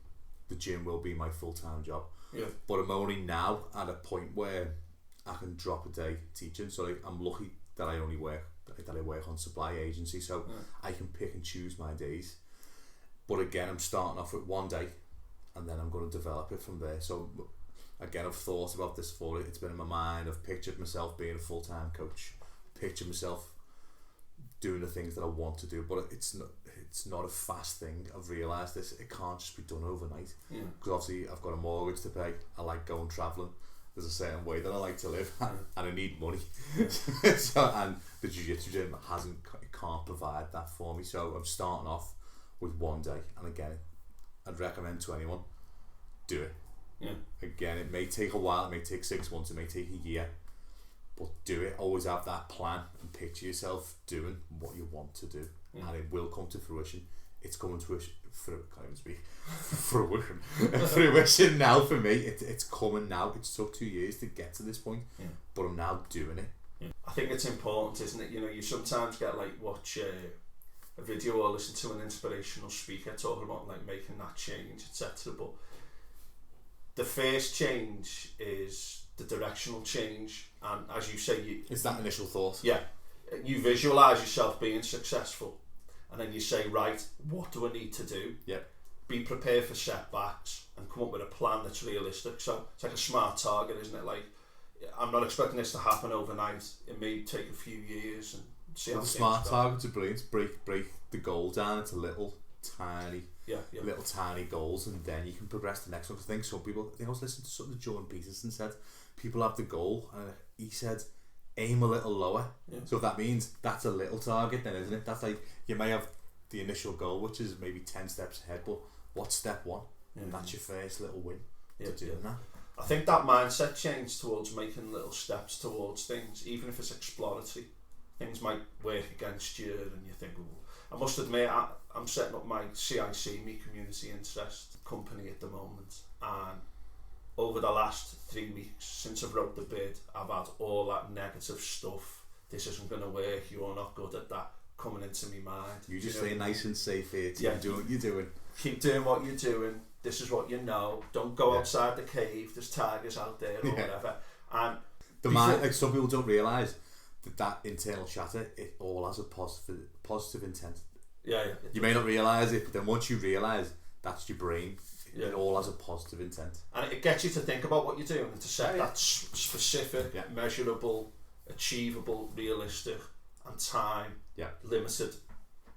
the gym will be my full-time job. Yeah. But I'm only now at a point where I can drop a day teaching. So like, I'm lucky that I work on supply agency, so I can pick and choose my days. But again, I'm starting off with one day, and then I'm going to develop it from there. So again, I've thought about this for it. It's been in my mind. I've pictured myself being a full-time coach, pictured myself doing the things that I want to do, but it's not a fast thing. I've realised this. It can't just be done overnight, because obviously I've got a mortgage to pay. I like going travelling. There's a certain way that I like to live, and I need money. So, and the jiu-jitsu gym can't provide that for me. So I'm starting off with one day, and again, I'd recommend to anyone, do it. Yeah. Again, it may take a while, it may take 6 months, it may take a year, but do it. Always have that plan and picture yourself doing what you want to do, and it will come to fruition. It's coming to fruition now for me. It's coming now. It's took 2 years to get to this point, but I'm now doing it. Yeah. I think it's important, isn't it? You know, you sometimes get like watch a video or listen to an inspirational speaker talking about like making that change, etc. But the first change is the directional change, and as you say, it's that initial thought. Yeah, you visualize yourself being successful, and then you say, right, what do I need to do? Yeah. Be prepared for setbacks and come up with a plan that's realistic. So it's like a smart target, isn't it? Like, I'm not expecting this to happen overnight. It may take a few years and see how. The smart targets are brilliant. Break the goal down into little tiny goals, and then you can progress to the next one. Because I think some people, I was listening to something that Jordan Peterson said. People have the goal, and he said, aim a little lower. Yeah. So if that means that's a little target, then isn't it? That's like, you may have the initial goal, which is maybe 10 steps ahead, but what's step one? And that's your first little win to doing that. I think that mindset change towards making little steps towards things, even if it's exploratory, things might work against you, and you think, I must admit, I'm setting up my CIC, me community interest company at the moment, and over the last 3 weeks since I've wrote the bid, I've had all that negative stuff. This isn't going to work, you're not good at that, coming into my mind. You just stay nice and safe here, do what you're doing. Keep doing what you're doing, this is what you know, don't go outside the cave, there's tigers out there or whatever. And the mind, like some people don't realise that internal chatter, it all has a positive intent. You may not realise it, but then once you realise that's your brain, it all has a positive intent. And it gets you to think about what you're doing and to set that specific, measurable, achievable, realistic and time limited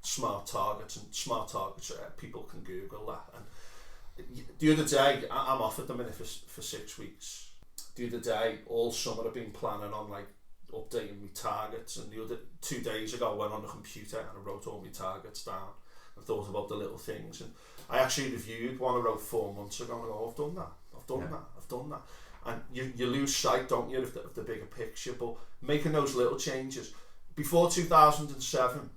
smart targets. And smart targets, people can Google that. And the other day, I'm off at the minute for 6 weeks. The other day, all summer I've been planning on like updating my targets, and the other 2 days ago I went on the computer and I wrote all my targets down and thought about the little things. And I actually reviewed one I wrote 4 months ago and I go, I've done that. And you lose sight, don't you, of the bigger picture. But making those little changes. Before 2007,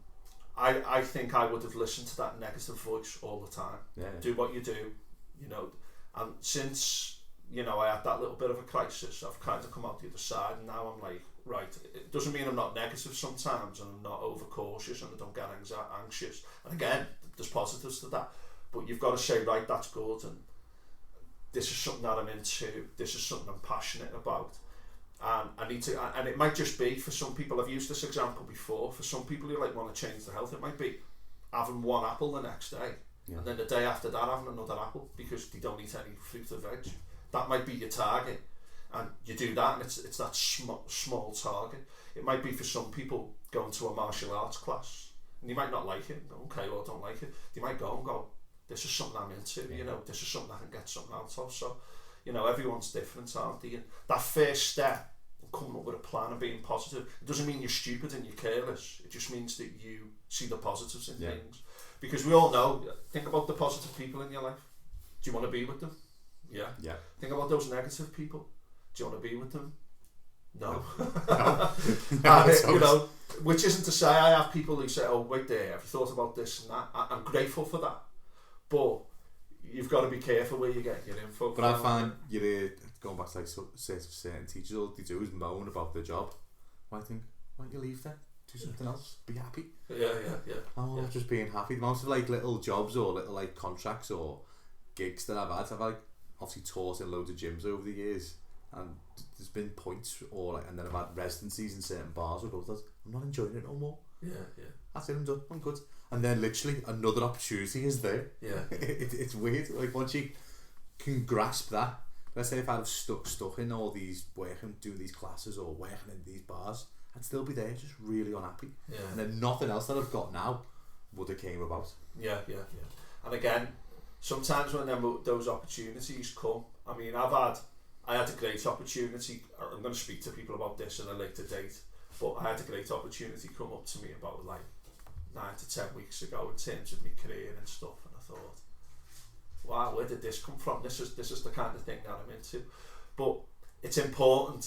I think I would have listened to that negative voice all the time. Do what you do, you know. And since, you know, I had that little bit of a crisis, I've kind of come out the other side, and now I'm like, right, it doesn't mean I'm not negative sometimes and I'm not overcautious and I don't get anxious. And again, there's positives to that. But you've got to say, right, that's good, and this is something that I'm into, this is something I'm passionate about. And I need to, and it might just be, for some people, I've used this example before, for some people who like want to change their health, it might be having one apple the next day, and then the day after that having another apple because they don't eat any fruit or veg. That might be your target, and you do that, and it's that small target. It might be for some people going to a martial arts class, and you might not like it. Okay, well, I don't like it. They might go and go, this is something I'm into, you know, this is something I can get something out of. So, you know, everyone's different, aren't they? And that first step, coming up with a plan and being positive, it doesn't mean you're stupid and you're careless. It just means that you see the positives in things. Because we all know, think about the positive people in your life. Do you want to be with them? Yeah. Think about those negative people. Do you want to be with them? No. You know, which isn't to say I have people who say, oh, wait there, have you thought about this and that? I'm grateful for that. But you've got to be careful where you get your info. But I find going back to like certain teachers, all they do is moan about their job. I think, why don't you leave then? Do something else. Be happy. I'm not just being happy. The amount of like little jobs or little like contracts or gigs that I've like obviously taught in loads of gyms over the years, and there's been points or like, and then I've had residencies in certain bars where I'm not enjoying it no more. That's it, I'm done, I'm good. And then literally another opportunity is there. It's weird. Like once you can grasp that, let's say if I'd have stuck in all these working, doing these classes or working in these bars, I'd still be there, just really unhappy. And then nothing else that I've got now would have came about. And again, sometimes when those opportunities come, I mean, I had a great opportunity. I'm going to speak to people about this at a later date, but I had a great opportunity come up to me about like 9 to 10 weeks ago in terms of my career and stuff, and I thought, wow, where did this come from? This is the kind of thing that I'm into. But it's important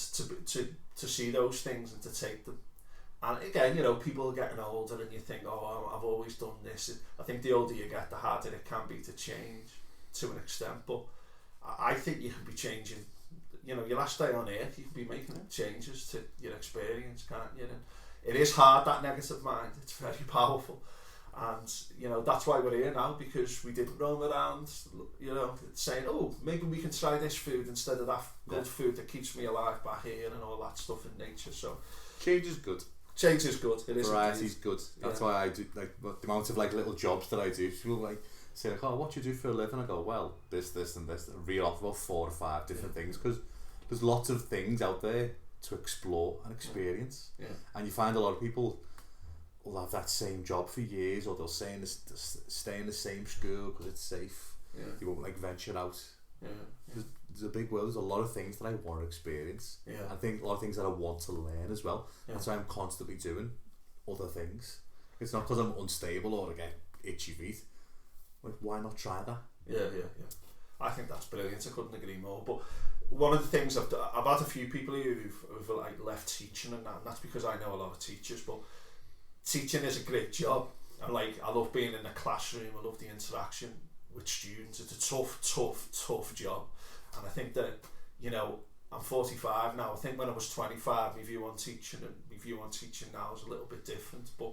to see those things and to take them. And again, you know, people are getting older and you think, oh, I've always done this. I think the older you get, the harder it can be to change to an extent. But I think you can be changing, you know, your last day on earth, you can be making changes to your experience, can't you? And it is hard, that negative mind. It's very powerful. And, you know, that's why we're here now, because we didn't roam around, you know, saying, oh, maybe we can try this food instead of that good food that keeps me alive back here and all that stuff in nature. So change is good. Change is good. It is. Variety is good. That's why I do, like, the amount of like little jobs that I do. People like say like, oh, what do you do for a living? I go, well, this and this. I reel off about 4 or 5 different things, because there's lots of things out there to explore and experience. And you find a lot of people will have that same job for years, or they'll stay in the same school because it's safe. They won't like venture out. There's a big world. There's a lot of things that I want to experience. I think a lot of things that I want to learn as well. That's why I'm constantly doing other things. It's not because I'm unstable or I get itchy feet. Like, why not try that? I think that's brilliant. I couldn't agree more. But one of the things I've had a few people who've like left teaching and that's because I know a lot of teachers. But teaching is a great job. And like, I love being in the classroom. I love the interaction with students. It's a tough job. And I think that, you know, I'm 45 now. I think when I was 25, my view on teaching now is a little bit different. But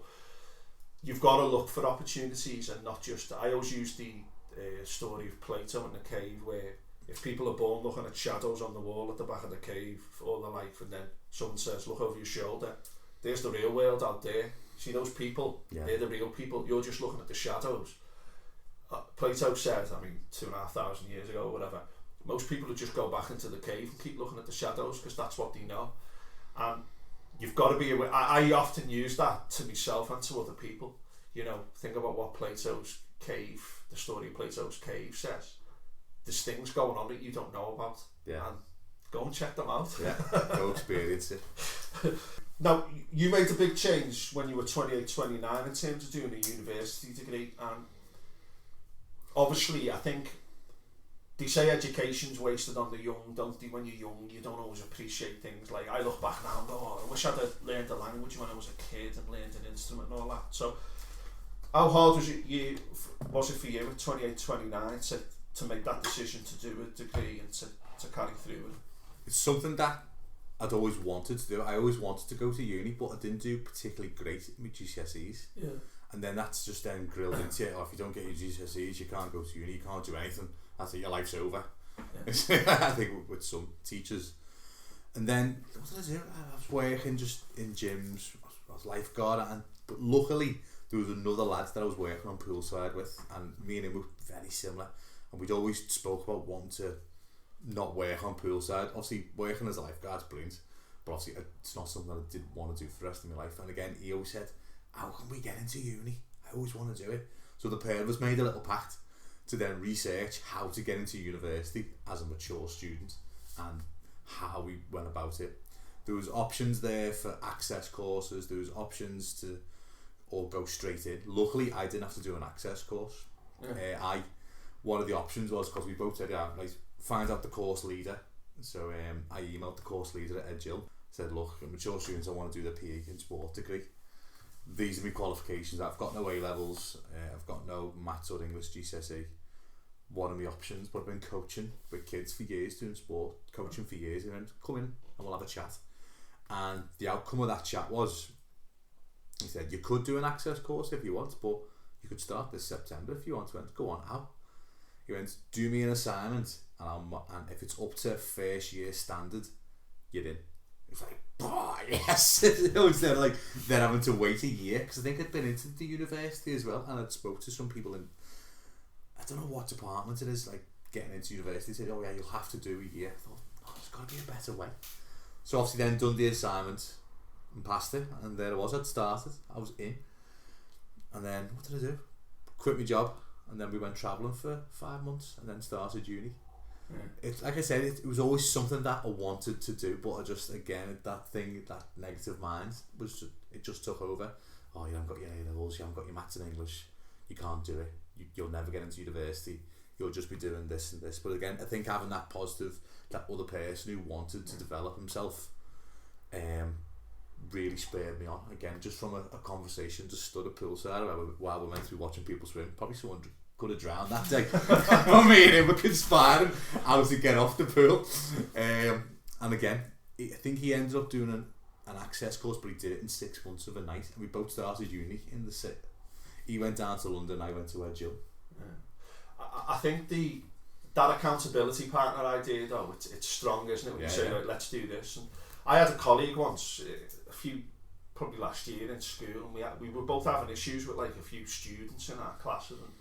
you've got to look for opportunities and not just. I always use the story of Plato in the cave, where if people are born looking at shadows on the wall at the back of the cave all their life, and then someone says, look over your shoulder, there's the real world out there. See those people? Yeah. They're the real people. You're just looking at the shadows. Plato said, 2,500 years ago or whatever, most people would just go back into the cave and keep looking at the shadows because that's what they know. And you've got to be aware. I often use that to myself and to other people. Think about what Plato's cave, the story of Plato's cave says. There's things going on that you don't know about. Yeah. And go and check them out. Yeah, go experience it. Now, you made a big change when you were 28, 29 in terms of doing a university degree, and obviously I think they say education's wasted on the young, don't they? When you're young, you don't always appreciate things. Like, I look back now and go, oh, I wish I'd have learned a language when I was a kid and learned an instrument and all that. So how hard was it for you at 28, 29 to make that decision to do a degree and to carry through it? It's something that I'd always wanted to do. I always wanted to go to uni, but I didn't do particularly great with GCSEs. Yeah. And then that's just then grilled into you. Oh, if you don't get your GCSEs, you can't go to uni, you can't do anything. That's it, your life's over. Yeah. I think with some teachers. And then, what did I do? I was working just in gyms, I was lifeguard, but luckily there was another lad that I was working on poolside with, and me and him were very similar. And we'd always spoke about wanting to not work on poolside. Obviously, working as a lifeguard's brilliant, but obviously it's not something that I didn't want to do for the rest of my life. And again, he always said, how can we get into uni? I always want to do it. So the pair of us made a little pact to then research how to get into university as a mature student and how we went about it. There was options there for access courses, there was options to all go straight in. Luckily, I didn't have to do an access course. Yeah. One of the options was, because we both said, find out the course leader. So I emailed the course leader at Edgill, said, look, mature students, I want to do the PE in sport degree. These are my qualifications. I've got no A-levels, I've got no maths or English GCSE. What are my options? But I've been coaching with kids for years, doing sport, coaching for years, and then come in and we'll have a chat. And the outcome of that chat was, he said, you could do an access course if you want, but you could start this September if you want. I went, go on, how? He went, do me an assignment, and if it's up to first year standard, you're in. It was like, oh, yes! Instead of then having to wait a year, because I think I'd been into the university as well, and I'd spoke to some people in, I don't know what department it is, like getting into university. They said, oh yeah, you'll have to do a year. I thought, oh, there's got to be a better way. So obviously then done the assignment and passed it, and there I was. I'd started, I was in, and then what did I do? Quit my job, and then we went travelling for 5 months, and then started uni. Yeah. It's like I said, it was always something that I wanted to do, but I just, again, that negative mind it just took over. Oh, you haven't got your A-levels, you haven't got your maths and English, you can't do it, you'll never get into university, you'll just be doing this and this. But again, I think having that positive, that other person who wanted to develop himself, really spurred me on. Again, just from a conversation, just stood at poolside while we're meant to be watching people swim. Probably someone could have drowned that day. Me and him were conspiring how to get off the pool. And again, I think he ended up doing an access course, but he did it in 6 months of a night. And we both started uni in the city. He went down to London, I went to Edgill. Yeah. I think that accountability partner idea, though, it's strong, isn't it? When you say, right, let's do this. And I had a colleague once, probably last year in school, and we were both having issues with a few students in our classes. And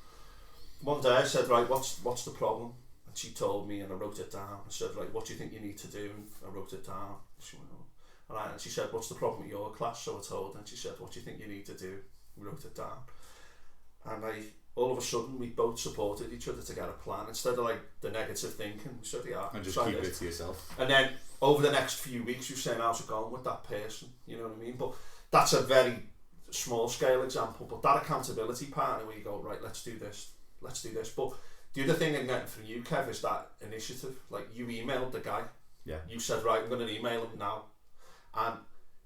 one day I said, right, what's the problem? And she told me, and I wrote it down. I said, right, what do you think you need to do? And I wrote it down. She went, oh. And she said, what's the problem with your class? So I told her, and she said, what do you think you need to do? We wrote it down. And all of a sudden, we both supported each other to get a plan. Instead of the negative thinking, we said, yeah. And just keep it to yourself. And then over the next few weeks, you're saying, how's it going with that person? You know what I mean? But that's a very small scale example. But that accountability partner where you go, right, let's do this. But the other thing I'm getting from you, Kev, is that initiative. You emailed the guy. Yeah. You said, right, I'm going to email him now. And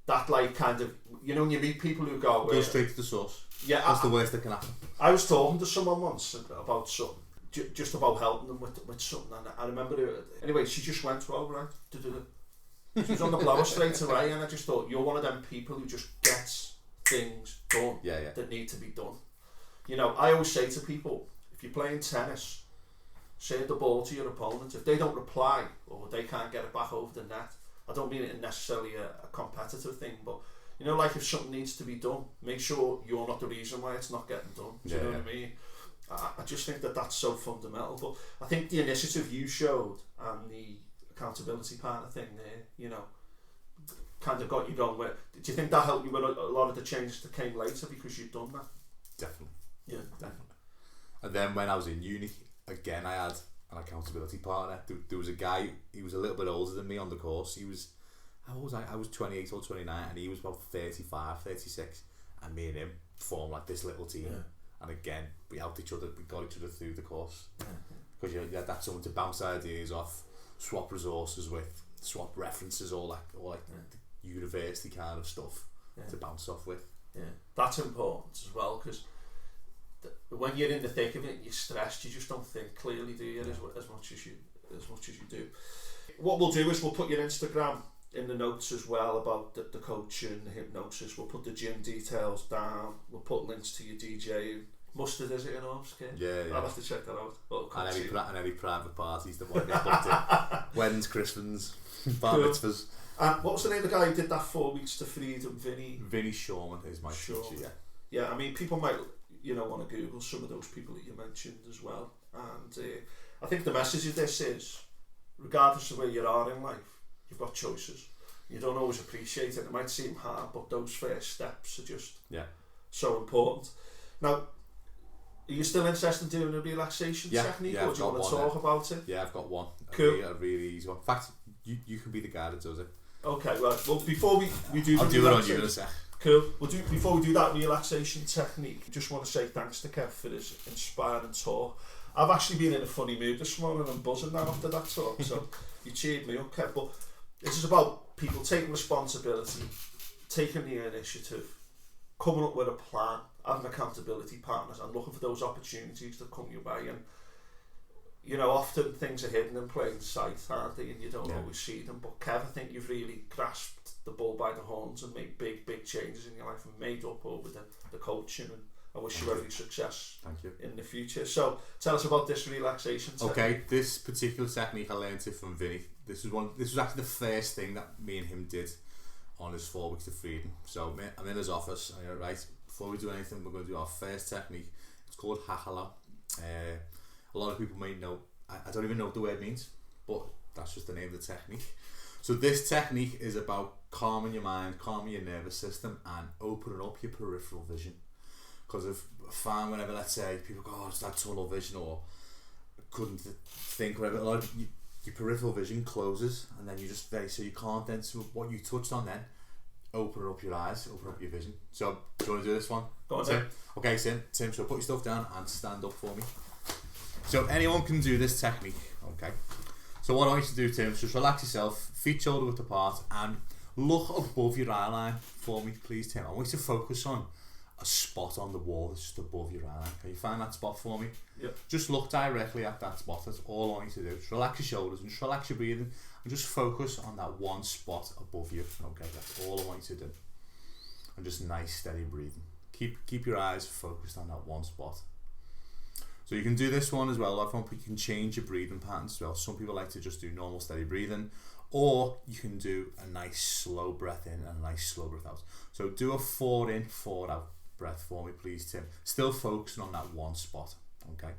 that kind of, when you meet people who go straight to the source. Yeah. That's the worst that can happen. I was talking to someone once about something, just about helping them with something. And I remember anyway, she just went, well, right, she was on the blower straight away, and I just thought, you're one of them people who just gets things done that need to be done. I always say to people, If you're playing tennis, say the ball to your opponent, if they don't reply or they can't get it back over the net, I don't mean it necessarily a competitive thing, but you know, like if something needs to be done, make sure you're not the reason why it's not getting done. Do you know what I mean? I just think that that's so fundamental. But I think the initiative you showed and the accountability partner thing there, you know, kind of got you going with. Do you think that helped you with a lot of the changes that came later because you'd done that? Definitely. Yeah. Definitely. And then when I was in uni, again, I had an accountability partner. There was a guy, he was a little bit older than me on the course. He was, how old was I? I was 28 or 29 and he was about 35, 36. And me and him formed like this little team. Yeah. And again, we helped each other, we got each other through the course. Because you had that someone to bounce ideas off, swap resources with, swap references, all like the university kind of stuff to bounce off with. Yeah, that's important as well, because when you're in the thick of it and you're stressed, you just don't think clearly, do you? As much as you do. What we'll do is we'll put your Instagram in the notes as well about the coaching, the hypnosis. We'll put the gym details down. We'll put links to your DJing. Mustard, is it in Ormskirk? Yeah. I'll have to check that out. And any private parties that might get booked in. Weddings, Christmas, bar mitzvahs. What was the name of the guy who did that 4 weeks to freedom? Vinny Shawman is my teacher. Yeah, I mean, people might want to Google some of those people that you mentioned as well. And I think the message of this is, regardless of where you are in life, you've got choices. You don't always appreciate it. It might seem hard, but those first steps are just so important. Now, are you still interested in doing a relaxation technique, or do you want to talk about it? Yeah, I've got one. Cool. A really easy one. In fact, you can be the guy that does it. Okay, well before we do I'll do it on you in a sec. Cool. Before we do that relaxation technique, just want to say thanks to Kev for his inspiring talk. I've actually been in a funny mood this morning and buzzing now after that talk, so you cheered me up, Kev. But this is about people taking responsibility, taking the initiative, coming up with a plan, having accountability partners, and looking for those opportunities that come your way. And you know, often things are hidden in plain sight, aren't they? And you don't always see them. But Kev, I think you've really grasped the bull by the horns and made big changes in your life and made up over the coaching. And I wish you every success in the future. So tell us about this relaxation technique. Okay, this particular technique I learned it from Vinny. This was actually the first thing that me and him did on his 4 weeks of freedom. So I'm in his office, and right, before we do anything, we're going to do our first technique. It's called Hahalo. A lot of people may know, I don't even know what the word means, but that's just the name of the technique. So this technique is about calming your mind, calming your nervous system, and opening up your peripheral vision. Because if I find whenever, let's say, people go, oh, it's that tunnel vision, or couldn't think, whatever, a lot of your peripheral vision closes, and then you just so you can't then, so what you touched on then, open up your eyes, open up your vision. So do you want to do this one? Go on, Tim. Okay, Tim, so put your stuff down and stand up for me. So anyone can do this technique, okay? So what I want you to do, Tim, is just relax yourself, feet shoulder width apart, and look above your eye line for me, please, Tim. I want you to focus on a spot on the wall that's just above your eye line. Can you find that spot for me? Yep. Just look directly at that spot. That's all I want you to do. Just relax your shoulders and just relax your breathing, and just focus on that one spot above you. Okay, that's all I want you to do. And just nice, steady breathing. Keep your eyes focused on that one spot. So you can do this one as well. You can change your breathing patterns as well. Some people like to just do normal steady breathing, or you can do a nice slow breath in and a nice slow breath out. So do a 4 in, 4 out breath for me, please, Tim. Still focusing on that one spot. Okay.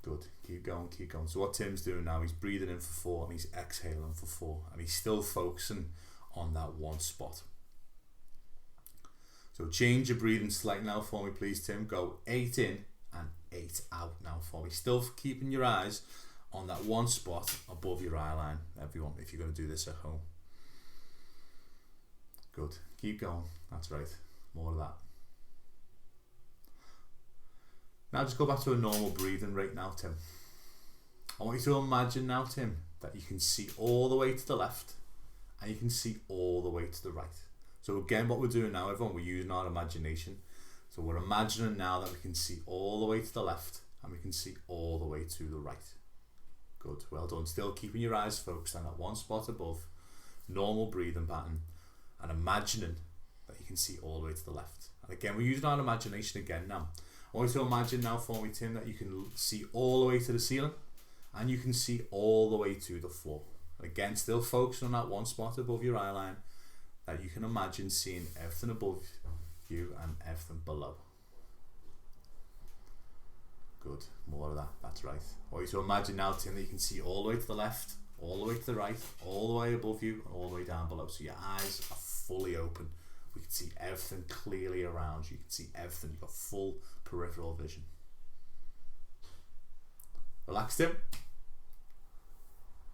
Good. Keep going. So what Tim's doing now, he's breathing in for 4 and he's exhaling for 4, and he's still focusing on that one spot. So change your breathing slightly now for me, please, Tim. Go 8 in and 8 out now for me. Still keeping your eyes on that one spot above your eye line, everyone, if you're going to do this at home. Good. Keep going. That's right. More of that. Now just go back to a normal breathing rate now, Tim. I want you to imagine now, Tim, that you can see all the way to the left and you can see all the way to the right. So again, what we're doing now, everyone, we're using our imagination. So we're imagining now that we can see all the way to the left and we can see all the way to the right. Good, well done. Still keeping your eyes focused on that one spot above, normal breathing pattern, and imagining that you can see all the way to the left. And again, we're using our imagination again now. I want you to imagine now for me, Tim, that you can see all the way to the ceiling and you can see all the way to the floor. Again, still focusing on that one spot above your eye line, that you can imagine seeing everything above you and everything below. Good, more of that, that's right. I want you to imagine now, Tim, that you can see all the way to the left, all the way to the right, all the way above you, and all the way down below. So your eyes are fully open. We can see everything clearly around you. You can see everything. You've got full peripheral vision. Relax, Tim.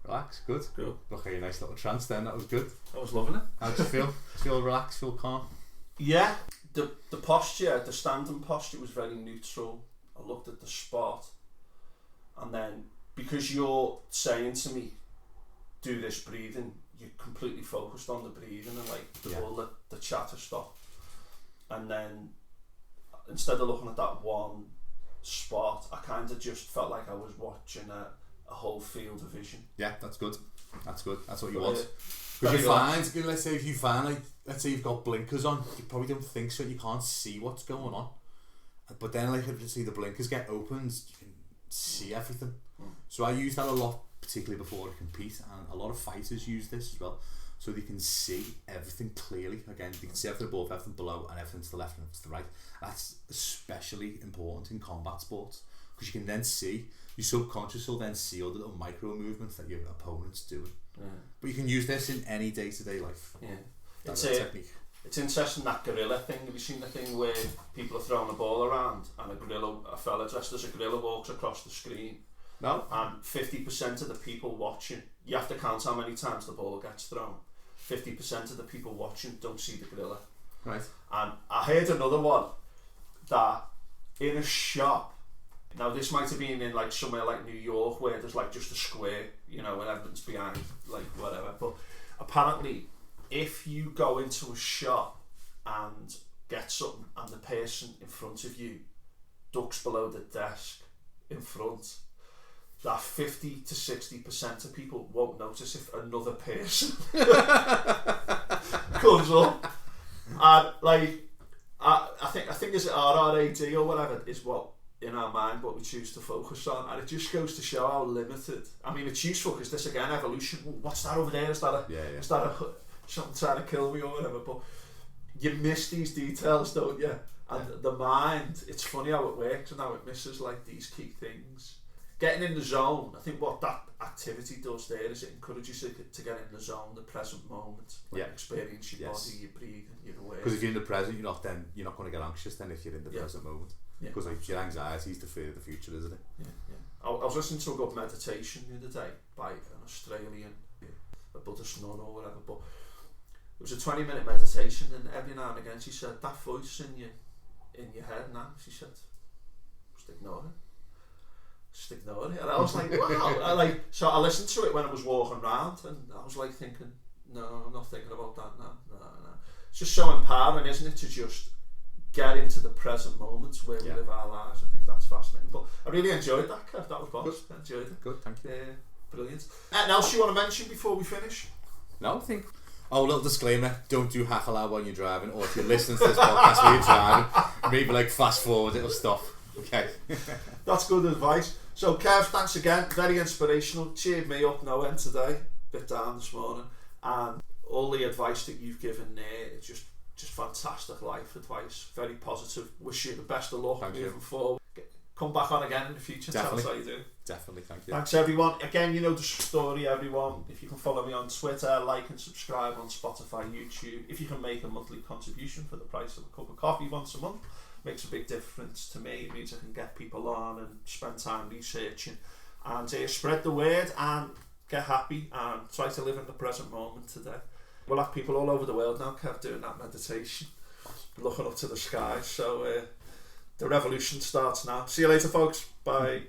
Relax, good. Cool. Look at your nice little trance then, that was good. I was loving it. How did you feel? Feel relaxed, feel calm? Yeah, the posture, the standing posture was very neutral. I looked at the spot, and then because you're saying to me, do this breathing, you're completely focused on the breathing, and like all the chatter stopped. And then instead of looking at that one spot, I kind of just felt like I was watching a whole field of vision. Yeah, that's good. That's good. That's what you want. But you find, let's say if you find, like, let's say you've got blinkers on, you probably don't think so, you can't see what's going on. But then, like, if you see the blinkers get opened, you can see everything. So I use that a lot, particularly before I compete, and a lot of fighters use this as well, so they can see everything clearly. Again, they can see everything above, everything below, and everything to the left and to the right. That's especially important in combat sports, because you can then see, your subconscious will then see all the little micro movements that your opponent's doing. Yeah. But you can use this in any day-to-day life. Yeah, That's a technique. It's interesting, that gorilla thing. Have you seen the thing where people are throwing a ball around and a fella dressed as a gorilla walks across the screen? No. And 50% of the people watching, you have to count how many times the ball gets thrown. 50% of the people watching don't see the gorilla. Right. And I heard another one that in a shop, now this might have been in like somewhere like New York where there's like just a square, you know, and everyone's behind, like whatever. But apparently, if you go into a shop and get something and the person in front of you ducks below the desk in front, that 50 to 60% of people won't notice if another person comes up. And like, I think is it RRAD or whatever is what in our mind what we choose to focus on, and it just goes to show how limited. I mean, it's useful because this again, evolution. What's that over there? Is that is that a something trying to kill me or whatever? But you miss these details, don't you? And the mind, it's funny how it works and how it misses like these key things. Getting in the zone, I think what that activity does there is it encourages you to get in the zone, the present moment, like experience your body, your breathing, your awareness. Because if you're in the present, you're not going to get anxious then if you're in the present moment. Because like your anxiety is the fear of the future, isn't it? I was listening to a good meditation the other day by an Australian, a Buddhist nun or whatever, but it was a 20-minute meditation, and every now and again she said, that voice in your head now, she said, just ignore it. And I was like, wow. So I listened to it when I was walking around, and I was like thinking, no, I'm not thinking about that now. No. It's just so empowering, isn't it, to just get into the present moments where we live our lives. I think that's fascinating. But I really enjoyed that, Kev. That was boss. I enjoyed it. Good, thank you. Brilliant. Anything else you want to mention before we finish? No, I think. Oh, a little disclaimer: don't do hackalab when you're driving, or if you're listening to this podcast while you're driving, maybe like fast forward, it'll stop. Okay. That's good advice. So, Kev, thanks again. Very inspirational. Cheered me up no end today. Bit down this morning, and all the advice that you've given there, it's just fantastic life advice. Very positive. Wish you the best of luck moving forward. Come back on again in the future. Definitely. Tell us how you do. Definitely, thank you. Thanks everyone. Again, you know the story, everyone. If you can follow me on Twitter, like and subscribe on Spotify, YouTube. If you can make a monthly contribution for the price of a cup of coffee once a month, makes a big difference to me. It means I can get people on and spend time researching and spread the word and get happy and try to live in the present moment today. We'll have people all over the world now, Kev, doing that meditation, looking up to the sky. So the revolution starts now. See you later, folks. Bye.